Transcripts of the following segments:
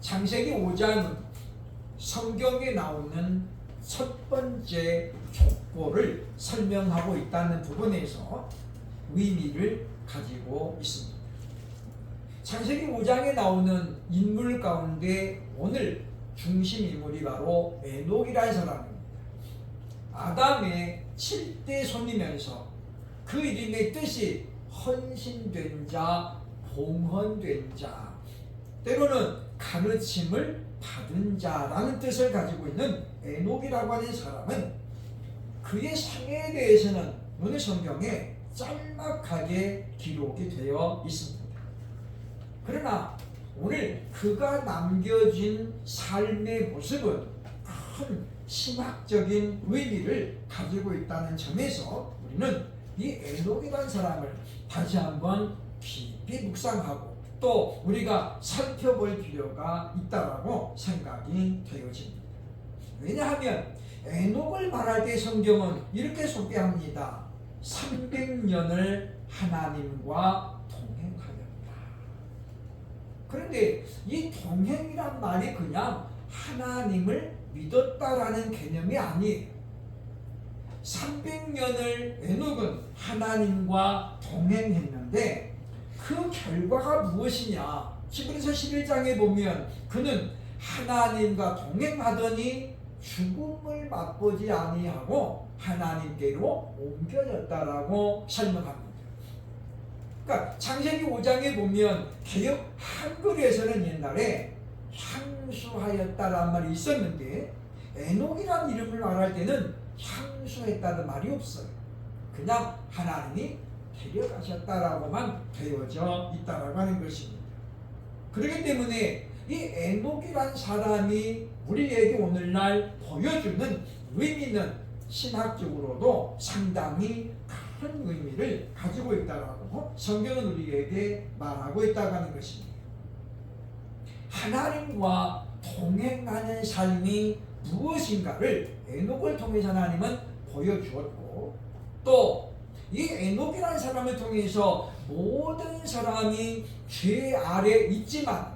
창세기 5장은 성경에 나오는 첫 번째 족보를 설명하고 있다는 부분에서 의미를 가지고 있습니다. 창세기 5장에 나오는 인물 가운데 오늘 중심 인물이 바로 에녹이라는 사람입니다. 아담의 7대 손이면서 그 이름의 뜻이 헌신된 자, 봉헌된 자, 때로는 가르침을 받은 자라는 뜻을 가지고 있는 에녹이라고 하는 사람은 그의 생애에 대해서는 오늘 성경에 짤막하게 기록이 되어 있습니다. 그러나 오늘 그가 남겨진 삶의 모습은 큰 신학적인 의미를 가지고 있다는 점에서 우리는 이 에녹이라는 사람을 다시 한번 깊이 묵상하고 또 우리가 살펴볼 필요가 있다고 생각이 되어집니다. 왜냐하면 에녹을 말할 때 성경은 이렇게 소개합니다. 300년을 하나님과 동행하였다. 그런데 이 동행이란 말이 그냥 하나님을 믿었다라는 개념이 아니에요. 300년을 에녹은 하나님과 동행했는데 그 결과가 무엇이냐? 히브리서 11장에 보면 그는 하나님과 동행하더니 죽음을 맛보지 아니하고 하나님께로 옮겨졌다라고 설명합니다. 그러니까 창세기 5장에 보면 개역 한글에서는 옛날에 향수하였다라는 말이 있었는데 에녹이라는 이름을 말할 때는 향수했다는 말이 없어요. 그냥 하나님이 데려가셨다라고만 되어져 있다라고 하는 것입니다. 그렇기 때문에 이 에녹이란 사람이 우리에게 오늘날 보여주는 의미는 신학적으로도 상당히 큰 의미를 가지고 있다라고 성경은 우리에게 말하고 있다고 하는 것입니다. 하나님과 동행하는 삶이 무엇인가를 에녹을 통해서 하나님은 보여주었고 또 이 에녹이라는 사람을 통해서 모든 사람이 죄 아래 있지만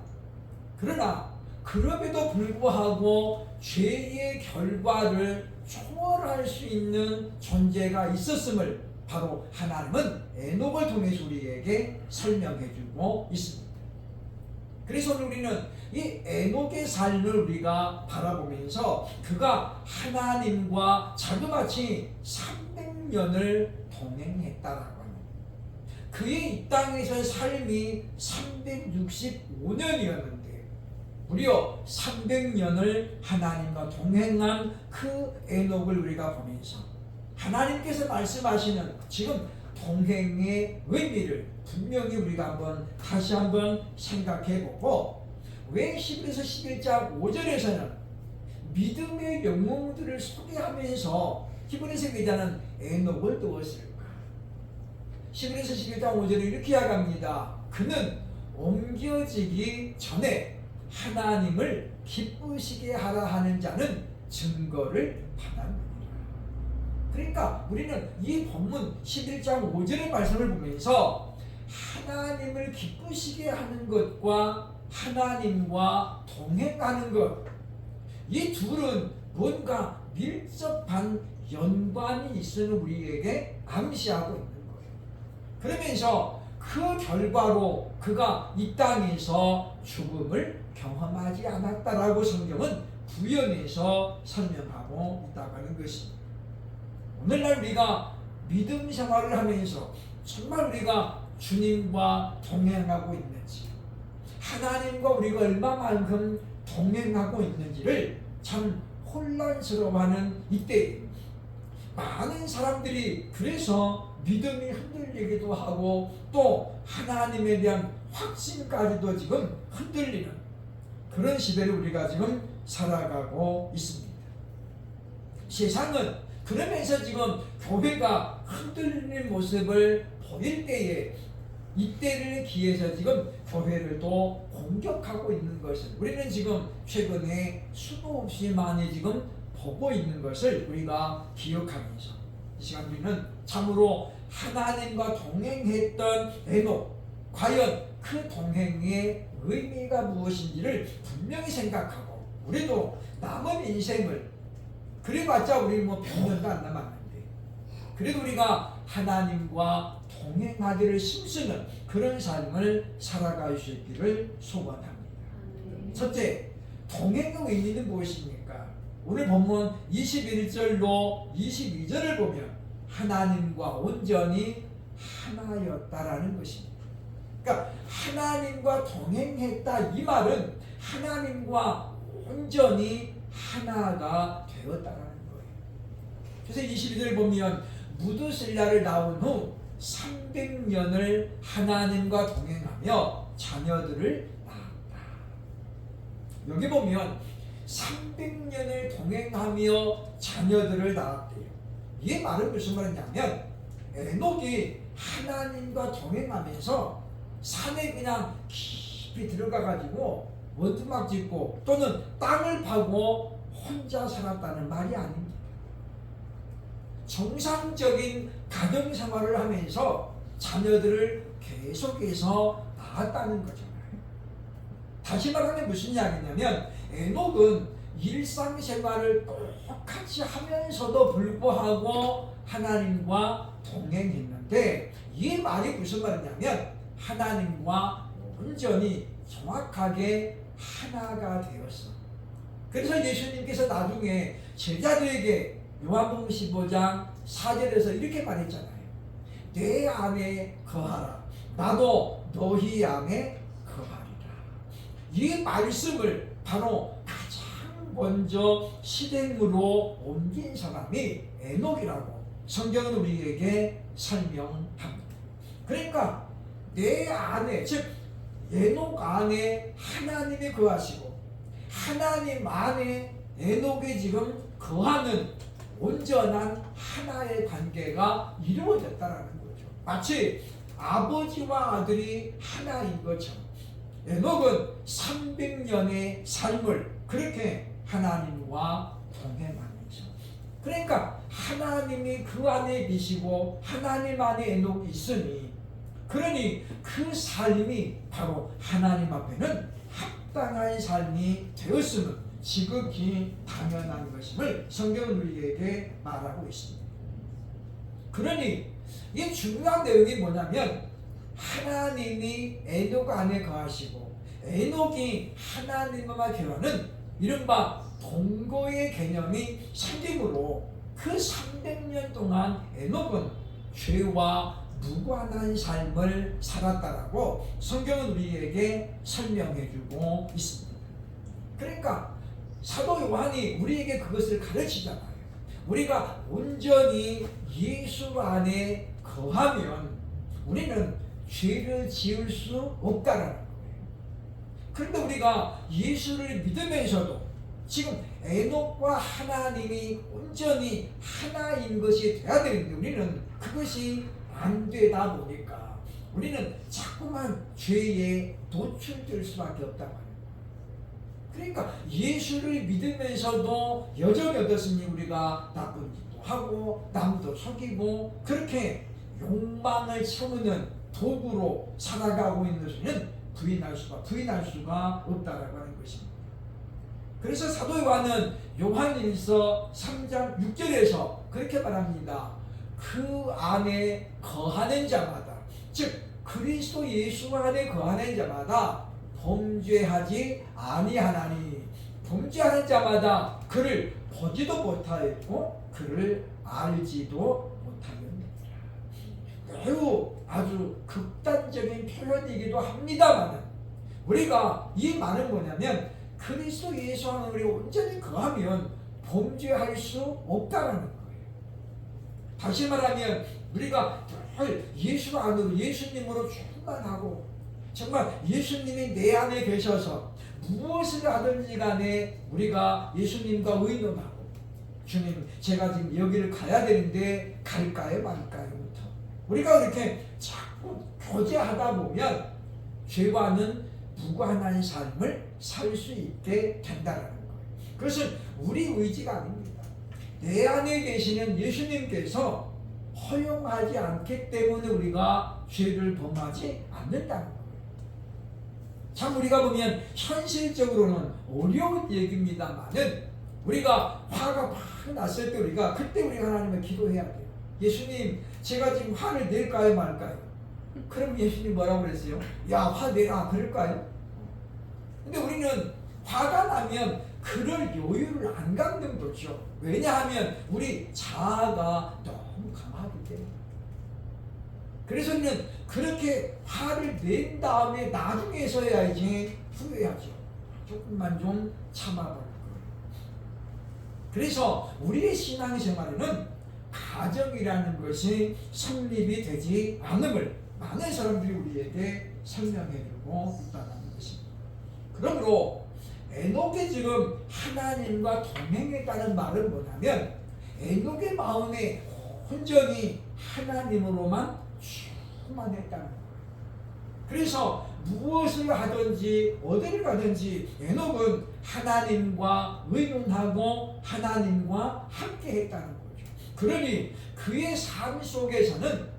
그러나 그럼에도 불구하고 죄의 결과를 초월할 수 있는 존재가 있었음을 바로 하나님은 에녹을 통해서 우리에게 설명해주고 있습니다. 그래서 우리는 이 에녹의 삶을 우리가 바라보면서 그가 하나님과 자그마치 300년을 동행했다라고 합니다. 그의 이 땅에서의 삶이 365년이었는데 무려 300년을 하나님과 동행한 그 에녹을 우리가 보면서 하나님께서 말씀하시는 지금 동행의 의미를 분명히 우리가 다시 한번 생각해보고 왜 히브리서 11장 5절에서는 믿음의 영웅들을 소개하면서 히브리서 기자는 에녹을 두었을까? 히브리서 11장 5절에 이렇게 이야기합니다. 그는 옮겨지기 전에 하나님을 기쁘시게 하라 하는 자는 증거를 받았느니라. 그러니까 우리는 이 본문 11장 5절의 말씀을 보면서 하나님을 기쁘시게 하는 것과 하나님과 동행하는 것, 이 둘은 뭔가 밀접한 연관이 있음을 우리에게 암시하고 있는 거예요. 그러면서 그 결과로 그가 이 땅에서 죽음을 경험하지 않았다라고 성경은 부연해서 설명하고 있다고 하는 것입니다. 오늘날 우리가 믿음 생활을 하면서 정말 우리가 주님과 동행하고 있는지, 하나님과 우리가 얼마만큼 동행하고 있는지를 참 혼란스러워하는 이때 많은 사람들이 그래서 믿음이 흔들리기도 하고 또 하나님에 대한 확신까지도 지금 흔들리는 그런 시대를 우리가 지금 살아가고 있습니다. 세상은 그러면서 지금 교회가 흔들리는 모습을 보일 때에 이때를 기해서 지금 교회를 또 공격하고 있는 것을 우리는 지금 최근에 수도 없이 많이 지금 보고 있는 것을 우리가 기억하면서 이 시간 우리는 참으로 하나님과 동행했던 에녹 과연 그 동행의 의미가 무엇인지를 분명히 생각하고 우리도 남은 인생을 그래봤자 우리 뭐 100년도 안 남았는데 그래도 우리가 하나님과 동행하기를 힘쓰는 그런 삶을 살아갈 수 있기를 소원합니다. 첫째, 동행의 의미는 무엇입니까? 오늘 본문 21절로 22절을 보면 하나님과 온전히 하나였다라는 것입니다. 그러니까 하나님과 동행했다 이 말은 하나님과 온전히 하나가 되었다라는 거예요. 그래서 22절 보면 무드셀라를 낳은 후 300년을 하나님과 동행하며 자녀들을 낳았다. 여기 보면 300년을 동행하며 자녀들을 낳았대요. 이게 말은 무슨 말이냐면 에녹이 하나님과 동행하면서 산에 그냥 깊이 들어가가지고 원두막 짓고 또는 땅을 파고 혼자 살았다는 말이 아닙니다. 정상적인 가정생활을 하면서 자녀들을 계속해서 낳았다는 거잖아요. 다시 말하면 무슨 이야기냐면 에녹은 일상생활을 똑같이 하면서도 불구하고 하나님과 동행했는데 이 말이 무슨 말이냐면 하나님과 온전히 정확하게 하나가 되었어. 그래서 예수님께서 나중에 제자들에게 요한복음 15장 4절에서 이렇게 말했잖아요. 내 안에 거하라. 나도 너희 안에 거하리라. 이 말씀을 바로 가장 먼저 실행으로 옮긴 사람이 에녹이라고 성경은 우리에게 설명합니다. 그러니까 내 안에, 즉 에녹 안에 하나님이 거하시고 하나님 안에 에녹이 지금 거하는 온전한 하나의 관계가 이루어졌다라는 거죠. 마치 아버지와 아들이 하나인 것처럼 에녹은 300년의 삶을 그렇게 하나님과 동행하면서, 그러니까 하나님이 그 안에 계시고 하나님 안에 에녹이 있으니, 그러니 그 삶이 바로 하나님 앞에는 합당한 삶이 되었음은 지극히 당연한 것임을 성경은 우리에게 말하고 있습니다. 그러니 이 중요한 내용이 뭐냐면 하나님이 에녹 안에 거하시고 에녹이 하나님과 교하는 이른바 동거의 개념이 생기므로 그 300년 동안 에녹은 죄와 무관한 삶을 살았다라고 성경은 우리에게 설명해주고 있습니다. 그러니까 사도 요한이 우리에게 그것을 가르치잖아요. 우리가 온전히 예수 안에 거하면 우리는 죄를 지을 수 없다라는 거예요. 그런데 우리가 예수를 믿으면서도 지금 에녹과 하나님이 온전히 하나인 것이 돼야 되는데 우리는 그것이 안 되다 보니까 우리는 자꾸만 죄에 노출될 수밖에 없단 말이에요. 그러니까 예수를 믿으면서도 여전히 어떻습니까? 우리가 나쁜 짓도 하고 남도 속이고 그렇게 욕망을 채우는 도구로 살아가고 있는 것은 부인할 수가 없다라고 하는 것입니다. 그래서 사도 요한은 요한일서 3장 6절에서 그렇게 말합니다. 그 안에 거하는 자마다, 즉 그리스도 예수 안에 거하는 자마다 범죄하지 아니하나니, 범죄하는 자마다 그를 보지도 못하였고 그를 알지도 못하였느니라. 매우 아주 극단적인 표현이기도 합니다만 우리가 이 말은 뭐냐면 그리스도 예수 안에 우리가 온전히 거하면 범죄할 수 없다라는 거예요. 다시 말하면 우리가 예수 안으로 예수님으로 충만하고 정말 예수님이 내 안에 계셔서 무엇을 하든지 간에 우리가 예수님과 의논하고, 주님 제가 지금 여기를 가야 되는데 갈까요 말까요부터 우리가 이렇게 자꾸 교제하다 보면 죄와는 무관한 삶을 살 수 있게 된다는 거예요. 그것은 우리 의지가 아닙니다. 내 안에 계시는 예수님께서 허용하지 않기 때문에 우리가 죄를 범하지 않는다는 거예요. 참 우리가 보면 현실적으로는 어려운 얘기입니다만은 우리가 화가 막 났을 때 그때 우리가 하나님을 기도해야 돼요. 예수님, 제가 지금 화를 낼까요 말까요? 그럼 예수님 뭐라고 그랬어요? 야, 화 내라 그럴까요? 근데 우리는 화가 나면 그럴 여유를 안 갖는 거죠. 왜냐하면 우리 자아가 너무 강하기 때문에. 그래서 우리는 그렇게 화를 낸 다음에 나중에서야 이제 후회하죠. 조금만 좀 참아볼 거예요. 그래서 우리의 신앙생활에는 가정이라는 것이 성립이 되지 않음을 많은 사람들이 우리에게 설명해주고 있다는 것입니다. 그러므로 에녹이 지금 하나님과 동행했다는 말은 뭐냐면 에녹의 마음에 온전히 하나님으로만 충만했다는 거예요. 그래서 무엇을 하든지 어디를 가든지 에녹은 하나님과 의논하고 하나님과 함께 했다는 거죠. 그러니 그의 삶 속에서는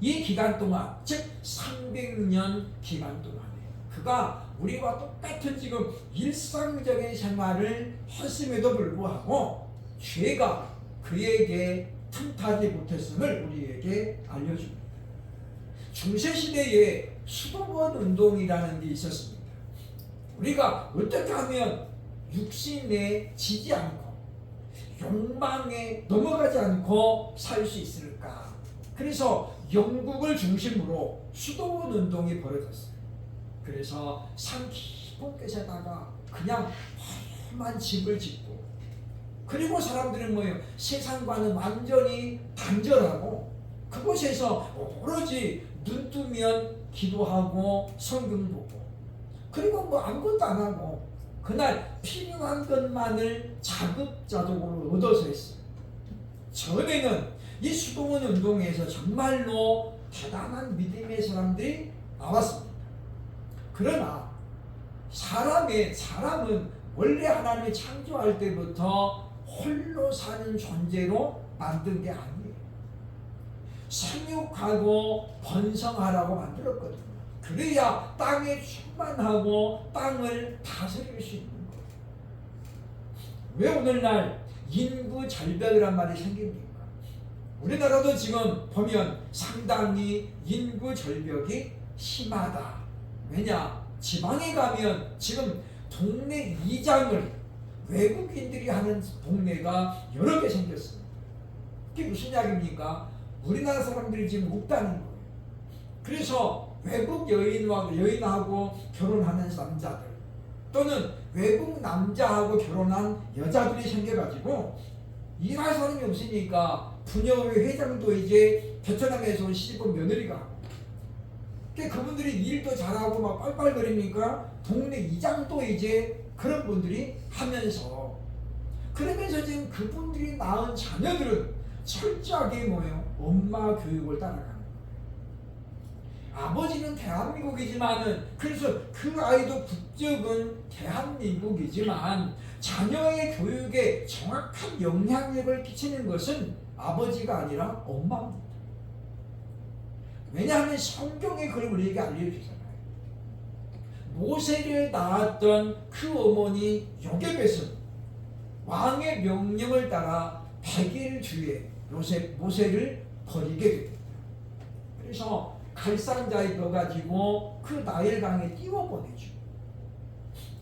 이 기간 동안, 즉 300년 기간 동안에 그가 우리와 똑같은 지금 일상적인 생활을 했음에도 불구하고 죄가 그에게 틈타지 못했음을 우리에게 알려줍니다. 중세시대에 수도원 운동이라는 게 있었습니다. 우리가 어떻게 하면 육신에 지지 않고 욕망에 넘어가지 않고 살 수 있을까? 그래서 영국을 중심으로 수도원 운동이 벌어졌어요. 그래서 산 깊은 곳에다가 그냥 험한 집을 짓고, 그리고 사람들은 뭐예요? 세상과는 완전히 단절하고 그곳에서 오로지 눈 뜨면 기도하고 성경 보고, 그리고 뭐 아무것도 안 하고 그날 필요한 것만을 자급자족으로 얻어서 했어요. 전에는 이 수도원 운동에서 정말로 대단한 믿음의 사람들이 나왔습니다. 그러나 사람은 원래 하나님이 창조할 때부터 홀로 사는 존재로 만든 게 아니에요. 생육하고 번성하라고 만들었거든요. 그래야 땅에 충만하고 땅을 다스릴 수 있는 거예요. 왜 오늘날 인구 절벽이란 말이 생깁니까? 우리나라도 지금 보면 상당히 인구 절벽이 심하다. 왜냐? 지방에 가면 지금 동네 이장을 외국인들이 하는 동네가 여러 개 생겼습니다. 그게 무슨 이야기입니까? 우리나라 사람들이 지금 없다는 거예요. 그래서 외국 여인하고 결혼하는 남자들, 또는 외국 남자하고 결혼한 여자들이 생겨가지고 일할 사람이 없으니까 부녀회 회장도 이제 베트남에서 온 시집온 며느리가 하고, 그분들이 일도 잘하고 막 빨빨거리니까 동네 이장도 이제 그런 분들이 하면서, 그러면서 지금 그분들이 낳은 자녀들은 철저하게 뭐예요? 엄마 교육을 따라가는 거예요. 아버지는 대한민국이지만은, 그래서 그 아이도 국적은 대한민국이지만 자녀의 교육에 정확한 영향력을 끼치는 것은 아버지가 아니라 엄마입니다. 왜냐하면 성경의 그걸 우리에게 알려주잖아요. 모세를 낳았던 그 어머니 요게벳은 왕의 명령을 따라 100일 뒤에 모세를 버리게 됩니다. 그래서 갈상자에 넣어가지고 그 나일강에 띄워보내죠.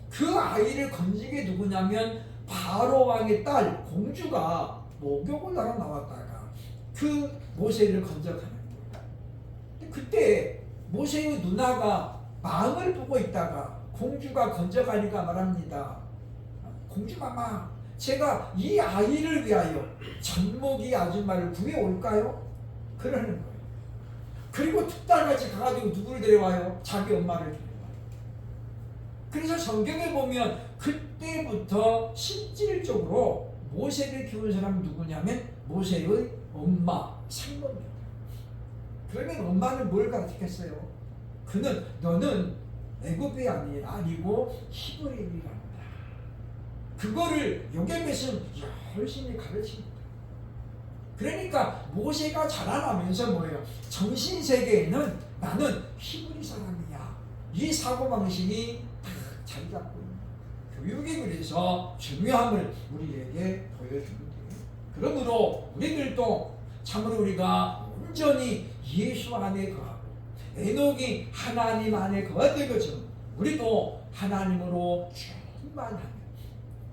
그 아이를 건지게 누구냐면 바로 왕의 딸 공주가 목욕을 하러 나왔다가 그 모세를 건져가는 거예요. 그때 모세의 누나가 망을 보고 있다가 공주가 건져가니까 말합니다. 공주마마, 제가 이 아이를 위하여 젖먹이 아줌마를 구해올까요? 그러는 거예요. 그리고 툭달같이 가가지고 누구를 데려와요? 자기 엄마를 데려와요. 그래서 성경에 보면 그때부터 실질적으로 모세를 키운 사람은 누구냐면 모세의 엄마, 생모입니다. 그러면 엄마는 뭘 가르치겠어요? 너는 애굽이 아니고 히브리인이란다. 그거를 요게벳은 열심히 가르칩니다. 그러니까 모세가 자라나면서 뭐예요? 정신세계에는 나는 히브리 사람이야. 이 사고방식이 다 자리 잡고 있는 교육이 그래서 중요함을 우리에게 보여주는 거예요. 그러므로 우리들도 참으로 우리가 온전히 예수 안에 거하고 에녹이 하나님 안에 거하던 것처럼 우리도 하나님으로 충만하면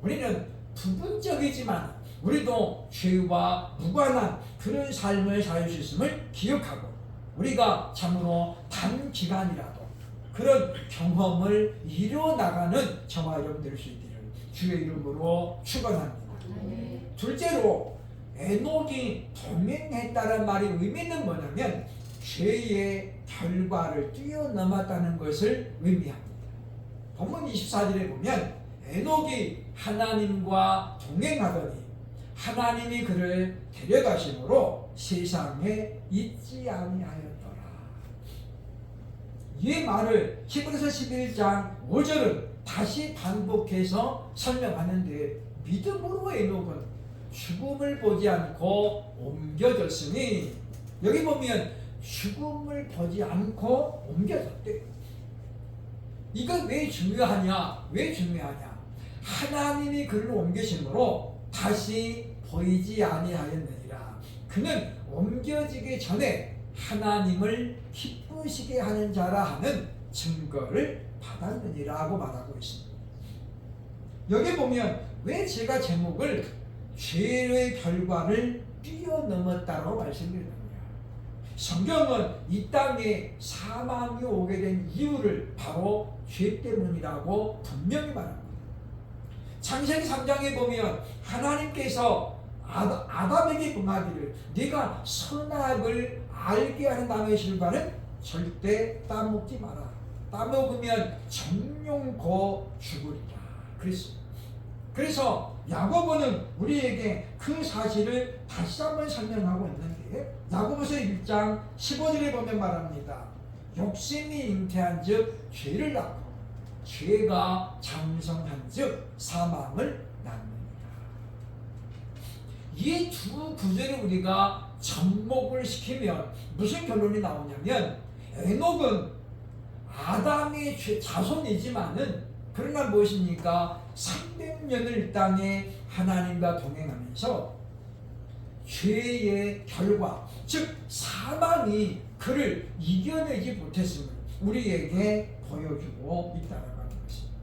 우리는 부분적이지만 우리도 죄와 무관한 그런 삶을 살 수 있음을 기억하고 우리가 참으로 단기간이라도 그런 경험을 이뤄나가는 저와 여러분 될 수 있기를 주의 이름으로 축원합니다. 둘째로 에녹이 동행했다는 말의 의미는 뭐냐면 죄의 결과를 뛰어넘었다는 것을 의미합니다. 본문 24절에 보면 에녹이 하나님과 동행하더니 하나님이 그를 데려가심으로 세상에 있지 아니하였더라. 이 말을 히브리서 11장 5절은 다시 반복해서 설명하는데 믿음으로 에녹은 죽음을 보지 않고 옮겨졌으니 여기 보면 죽음을 보지 않고 옮겨졌대. 이건 왜 중요하냐? 왜 중요하냐? 하나님이 그를 옮기심으로 다시 보이지 아니하였느니라. 그는 옮겨지기 전에 하나님을 기쁘시게 하는 자라 하는 증거를 받았느니라고 말하고 있습니다. 여기 보면 왜 제가 제목을 죄의 결과를 뛰어넘었다고 말씀드렸느냐? 성경은 이 땅에 사망이 오게 된 이유를 바로 죄 때문이라고 분명히 말합니다. 창세기 3장에 보면 하나님께서 아담에게 분하기를 네가 선악을 알게 하는 나무의 실과는 절대 따먹지 마라. 따먹으면 정령고 죽으리라. 그래서 야고보는 우리에게 그 사실을 다시 한번 설명하고 있는데 야고보서 1장 15절에 보면 말합니다. 욕심이 잉태한 즉 죄를 낳고 죄가 장성한 즉 사망을 낳느니라. 이 두 구절을 우리가 접목을 시키면 무슨 결론이 나오냐면 에녹은 아담의 자손이지만은 그러나 무엇입니까? 300년을 땅에 하나님과 동행하면서 죄의 결과 즉 사망이 그를 이겨내지 못했음을 우리에게 보여주고 있다는 것입니다.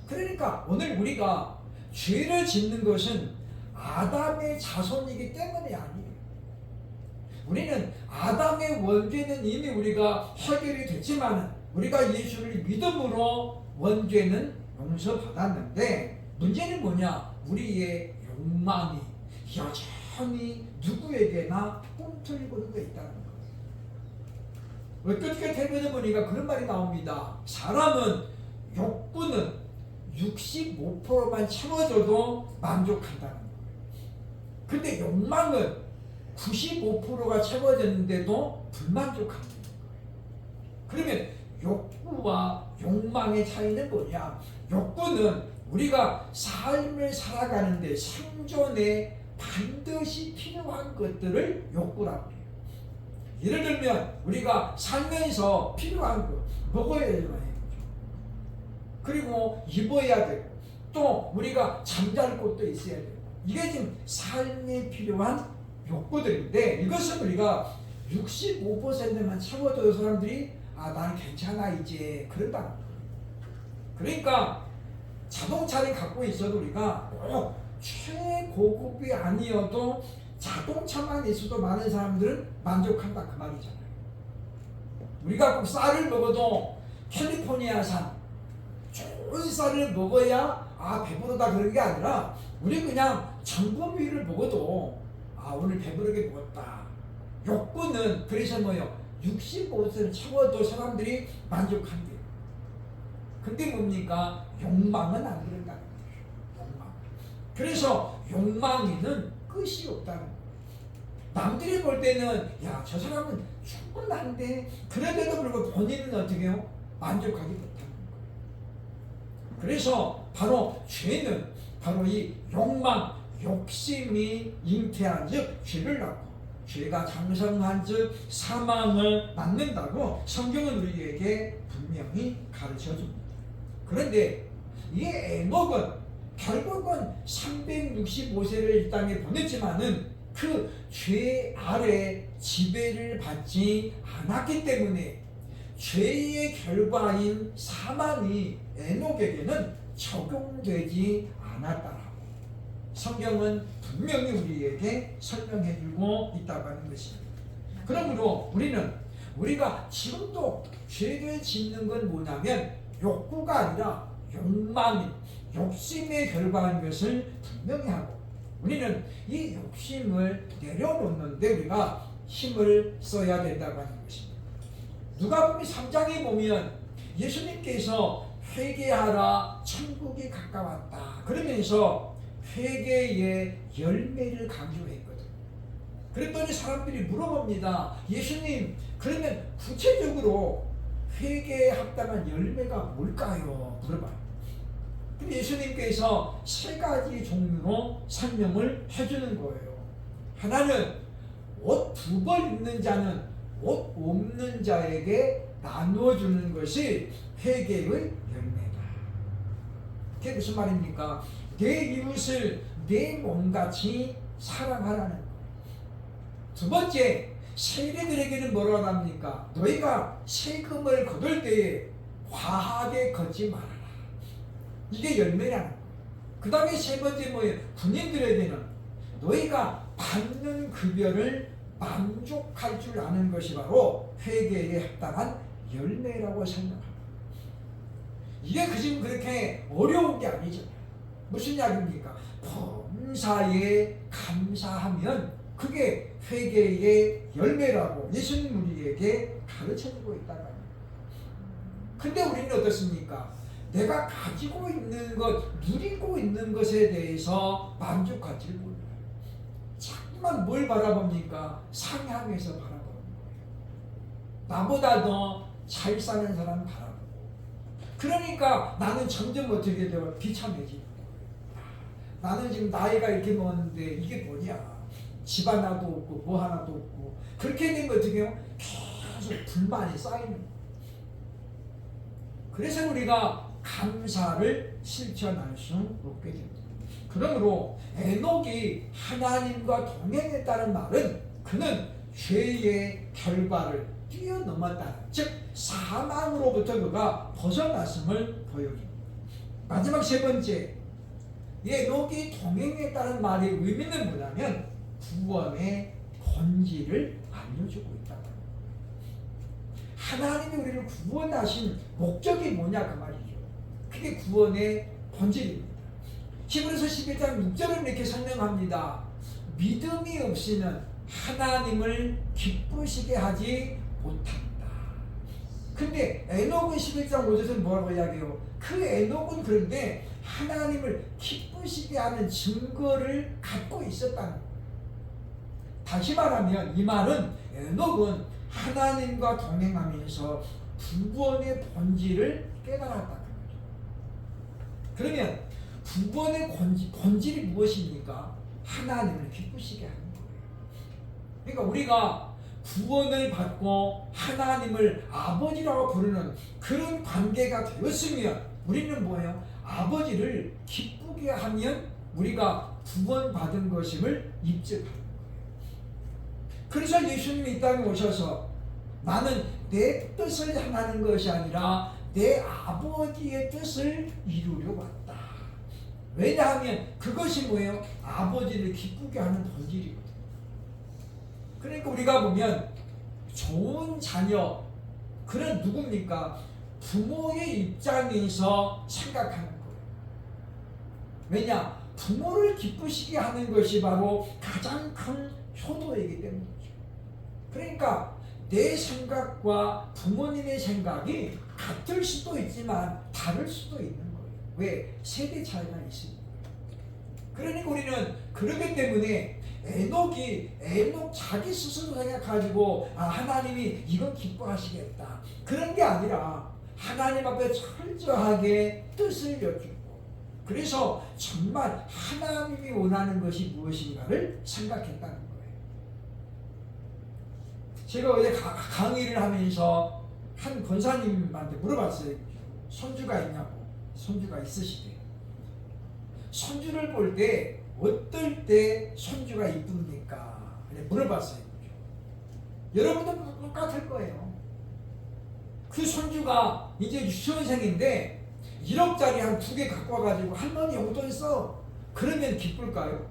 그러니까 오늘 우리가 죄를 짓는 것은 아담의 자손이기 때문이 아니에요. 우리는 아담의 원죄는 이미 우리가 해결이 됐지만 우리가 예수를 믿음으로 원죄는 용서받았는데 문제는 뭐냐? 우리의 욕망이 여전히 누구에게나 꿈틀거리고 있다는 거예요. 어떻게 대변해 보니까 그런 말이 나옵니다. 사람은 욕구는 65%만 채워져도 만족한다는 거예요. 근데 욕망은 95%가 채워졌는데도 불만족하는 거예요. 그러면 욕구와 욕망의 차이는 뭐냐? 욕구는 우리가 삶을 살아가는데 생존에 반드시 필요한 것들을 욕구라고 해요. 예를 들면 우리가 살면서 필요한 거 먹어야 되잖아요. 그리고 입어야 되고 또 우리가 잠잘 곳도 있어야 되고 이게 지금 삶에 필요한 욕구들인데 이것은 우리가 65%만 채워줘도 사람들이 나는 괜찮아 이제 그런다는 거예요. 그러니까 자동차를 갖고 있어도 우리가 꼭 최고급이 아니어도 자동차만 있어도 많은 사람들은 만족한다 그 말이잖아요. 우리가 꼭 쌀을 먹어도 캘리포니아산 좋은 쌀을 먹어야 배부르다 그런 게 아니라 우리 그냥 정보비를 먹어도 오늘 배부르게 먹었다. 욕구는 그래서 뭐요? 65%를 채워도 사람들이 만족한대요. 근데 뭡니까? 욕망은 안 그런다는 거예요. 욕망. 그래서 욕망에는 끝이 없다는 거예요. 남들이 볼 때는 저 사람은 충분한데 그런데도 불구하고 본인은 어떻게 해요? 만족하지 못하는 거예요. 그래서 바로 죄는 바로 이 욕망, 욕심이 잉태한 즉 죄를 낳고 죄가 장성한 즉 사망을 낳는다고 성경은 우리에게 분명히 가르쳐줍니다. 그런데 이 에녹은 결국은 365세를 이 땅에 보냈지만은 그 죄 아래 지배를 받지 않았기 때문에 죄의 결과인 사망이 에녹에게는 적용되지 않았다라고 성경은 분명히 우리에게 설명해주고 있다고 하는 것입니다. 그러므로 우리가 지금도 죄를 짓는 건 뭐냐면 욕구가 아니라 욕망, 욕심의 결과인 것을 분명히 하고 우리는 이 욕심을 내려놓는데 우리가 힘을 써야 된다고 하는 것입니다. 누가복음 3장에 보면 예수님께서 회개하라 천국이 가까웠다 그러면서 회개의 열매를 강조했거든. 그랬더니 사람들이 물어봅니다. 예수님, 그러면 구체적으로 회개에 합당한 열매가 뭘까요? 물어봐요. 근데 예수님께서 세 가지 종류로 설명을 해주는 거예요. 하나는 옷 두 벌 입는 자는 옷 없는 자에게 나누어주는 것이 회개의 열매다. 그게 무슨 말입니까? 내 이웃을 내 몸같이 사랑하라는 거예요. 두 번째, 세리들에게는 뭐라고 합니까? 너희가 세금을 거둘 때에 과하게 걷지 말아라. 이게 열매라는 거예요. 그 다음에 세 번째 뭐예요? 군인들에게는 너희가 받는 급여를 만족할 줄 아는 것이 바로 회개에 합당한 열매라고 생각합니다. 이게 지금 그렇게 어려운 게 아니죠. 무슨 이야기입니까? 범사에 감사하면 그게 회개의 열매라고 예수님 우리에게 가르쳐주고 있다는 거예요. 근데 우리는 어떻습니까? 내가 가지고 있는 것, 누리고 있는 것에 대해서 만족하지 못해요. 자꾸만 뭘 바라봅니까? 상향해서 바라보는 거예요. 나보다 더 잘 사는 사람 바라보고. 그러니까 나는 점점 어떻게 돼요? 비참해지는 거예요. 나는 지금 나이가 이렇게 먹었는데 이게 뭐냐? 집 하나도 없고 뭐 하나도 없고. 그렇게 되면 어떻게 해요? 계속 불만이 쌓이는 거예요. 그래서 우리가 감사를 실천할 수 없게 됩니다. 그러므로 에녹이 하나님과 동행했다는 말은 그는 죄의 결과를 뛰어넘었다는, 즉 사망으로부터 그가 벗어났음을 보여줍니다. 마지막 세 번째, 에녹이 동행했다는 말의 의미는 뭐냐면 구원의 본질을 알려주고 있다는 거예요. 하나님이 우리를 구원하신 목적이 뭐냐 그 말이죠. 그게 구원의 본질입니다. 히브리서 11장 6절은 이렇게 설명합니다. 믿음이 없이는 하나님을 기쁘시게 하지 못한다. 근데 에녹은 11장 5절에서 뭐라고 이야기해요? 그 에녹은 그런데 하나님을 기쁘시게 하는 증거를 갖고 있었다는 거예요. 다시 말하면 이 말은 에녹은 하나님과 동행하면서 구원의 본질을 깨달았다는 거죠. 그러면 구원의 본질이 무엇입니까? 하나님을 기쁘시게 하는 거예요. 그러니까 우리가 구원을 받고 하나님을 아버지라고 부르는 그런 관계가 되었으면 우리는 뭐예요? 아버지를 기쁘게 하면 우리가 구원받은 것임을 입증하는 거예요. 그래서 예수님이 이 땅에 오셔서 나는 내 뜻을 행하는 것이 아니라 내 아버지의 뜻을 이루려 왔다. 왜냐하면 그것이 뭐예요? 아버지를 기쁘게 하는 본질이거든요. 그러니까 우리가 보면 좋은 자녀, 그런 누굽니까? 부모의 입장에서 생각하는 거예요. 왜냐? 부모를 기쁘시게 하는 것이 바로 가장 큰 효도이기 때문이죠. 그러니까 내 생각과 부모님의 생각이 같을 수도 있지만 다를 수도 있는 거예요. 왜? 세대 차이가 있으니까. 그러니까 우리는 그러기 때문에 에녹 자기 스스로 생각가지고 하나님이 이건 기뻐하시겠다, 그런 게 아니라 하나님 앞에 철저하게 뜻을 여쭈고, 그리고 하나님의 뜻을 이루려고 하는 거예요. 그러니까 우리는 그러기 때문에 에녹이 하나님을 기쁘시게 하는 것이 아니라 하나님이 이건 기뻐하시겠다, 그런 게 아니라 하나님 앞에 철저하게 뜻을 여쭈고, 그리고 하나님의 뜻을 이루려고 하는 거예요. 그래서 정말 하나님이 원하는 것이 무엇인가를 생각했다는 거예요. 제가 어제 강의를 하면서 한 권사님한테 물어봤어요. 손주가 있냐고. 손주가 있으시대요. 손주를 볼 때 어떨 때 손주가 이쁩니까? 물어봤어요. 여러분도 똑같을 거예요. 그 손주가 이제 유치원생인데 1억짜리 한 2개 갖고 와가지고 할머니 용돈 써. 그러면 기쁠까요?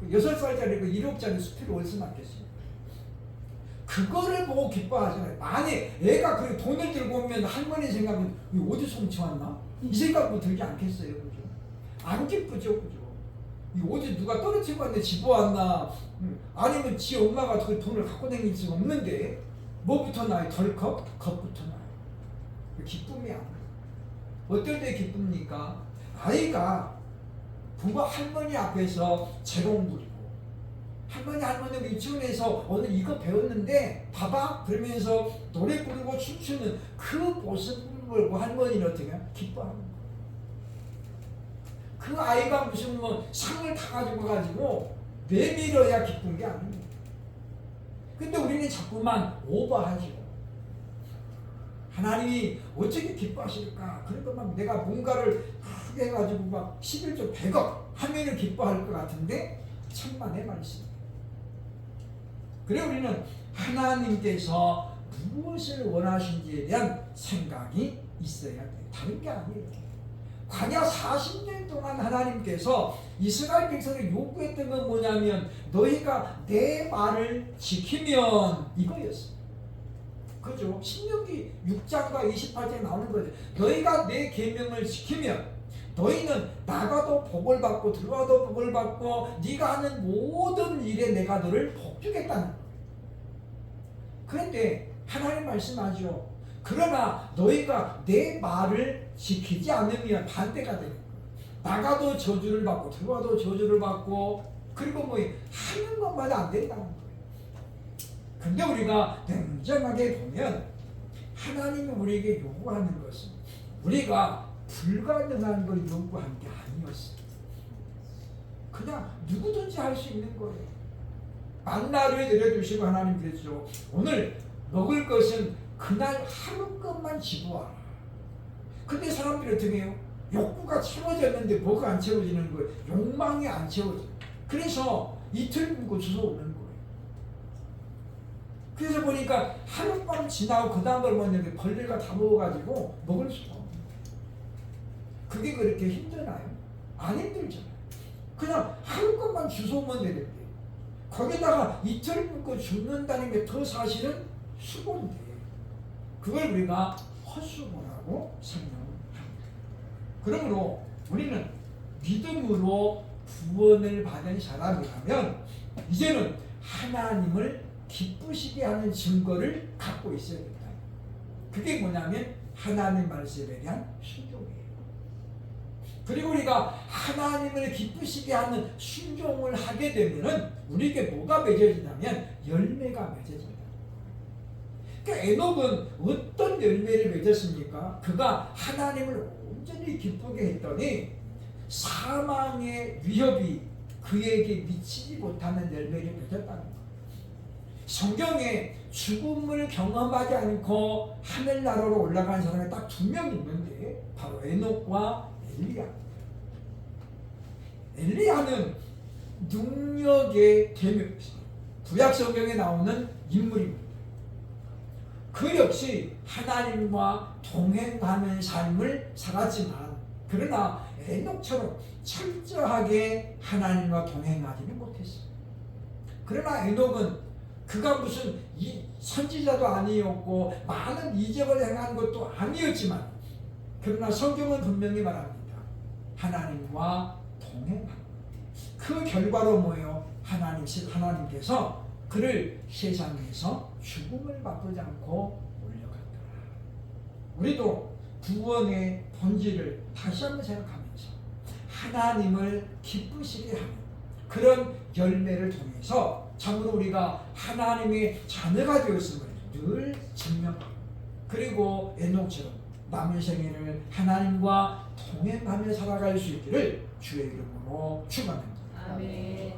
6살짜리 그 1억짜리 수필을 어디서 맞겠어요? 그거를 보고 기뻐하잖아요. 만약 애가 그 돈을 들고 오면 할머니 생각은 어디서 훔쳐왔나? 이 생각도 들지 않겠어요? 그죠? 안 기쁘죠? 그죠? 어디 누가 떨어뜨리고 왔는데 집어왔나? 아니면 지 엄마가 그 돈을 갖고 다닐 수가 없는데 뭐부터 나요? 덜컥? 겁부터 나요. 기쁨이 안 나요. 어떨 때 기쁩니까? 아이가 부모 할머니 앞에서 재롱 부리고 할머니 유치원에서 오늘 이거 배웠는데 봐봐 그러면서 노래 부르고 춤추는 그 모습을 보고 할머니는 어떻게 해요? 기뻐하는 거예요. 그 아이가 무슨 뭐 상을 다 가지고 내밀어야 기쁜 게 아닙니다. 근데 우리는 자꾸만 오버하죠. 하나님이 어떻게 기뻐하실까? 그러니까 막 내가 뭔가를 크게 해가지고 막 11조 100억 하면은 기뻐할 것 같은데 천만의 말씀. 그래 우리는 하나님께서 무엇을 원하신지에 대한 생각이 있어야 돼요. 다른 게 아니에요. 광야 40년 동안 하나님께서 이스라엘 백성을 요구했던 건 뭐냐면 너희가 내 말을 지키면 이거였어요. 그죠? 신명기 6장과 28장에 나오는 거죠. 너희가 내 계명을 지키면 너희는 나가도 복을 받고 들어와도 복을 받고 네가 하는 모든 일에 내가 너를 복주겠다는 거예요. 그런데 하나님 말씀하죠. 그러나 너희가 내 말을 지키지 않으면 반대가 되는 거예요. 나가도 저주를 받고 들어와도 저주를 받고 그리고 뭐 하는 것마다 안 된다는 거예요. 근데 우리가 냉정하게 보면 하나님이 우리에게 요구하는 것은 우리가 불가능한 걸 요구한 게 아니었어요. 그냥 누구든지 할 수 있는 거예요. 만나를 내려주시고 하나님 그랬죠. 오늘 먹을 것은 그날 하루 것만 집어와라. 근데 사람들이 어떻게 해요? 욕구가 채워졌는데 뭐가 안 채워지는 거예요? 욕망이 안 채워져요. 그래서 이틀 굶고 주워오는 거예요. 그래서 보니까 하룻밤 지나고 그 다음 걸 먹는데 벌레가 다 먹어가지고 먹을 수가 없는 거예요. 그게 그렇게 힘드나요? 안 힘들잖아요. 그냥 하루 것만 주워오면 되는데 거기다가 이틀 굶고 죽는다는 게 더 사실은 수고인데 그걸 우리가 헛수고라고 설명합니다. 그러므로 우리는 믿음으로 구원을 받은 사람이라면 이제는 하나님을 기쁘시게 하는 증거를 갖고 있어야 된다. 그게 뭐냐면 하나님 말씀에 대한 순종이에요. 그리고 우리가 하나님을 기쁘시게 하는 순종을 하게 되면은 우리에게 뭐가 맺어지냐면 열매가 맺어진다. 그러니까 에녹은 어떤 열매를 맺었습니까? 그가 하나님을 온전히 기쁘게 했더니 사망의 위협이 그에게 미치지 못하는 열매를 맺었다는 거예요. 성경에 죽음을 경험하지 않고 하늘나라로 올라간 사람이 딱 2명 있는데 바로 에녹과 엘리야. 엘리야는 능력의 대명, 구약 성경에 나오는 인물입니다. 그 역시 하나님과 동행하는 삶을 살았지만 그러나 에녹처럼 철저하게 하나님과 동행하지는 못했어요. 그러나 에녹은 그가 무슨 선지자도 아니었고 많은 이적을 행한 것도 아니었지만 그러나 성경은 분명히 말합니다. 하나님과 동행합니다. 그 결과로 뭐예요? 하나님께서 그를 세상에서 죽음을 맛보지 않고 올려갔다. 우리도 구원의 본질을 다시 한번 생각하면서 하나님을 기쁘시게 하는 그런 열매를 통해서 참으로 우리가 하나님의 자녀가 되었음을 늘 증명하고 그리고 에녹처럼 남은 생애를 하나님과 동행하며 살아갈 수 있기를 주의 이름으로 축원합니다. 아멘.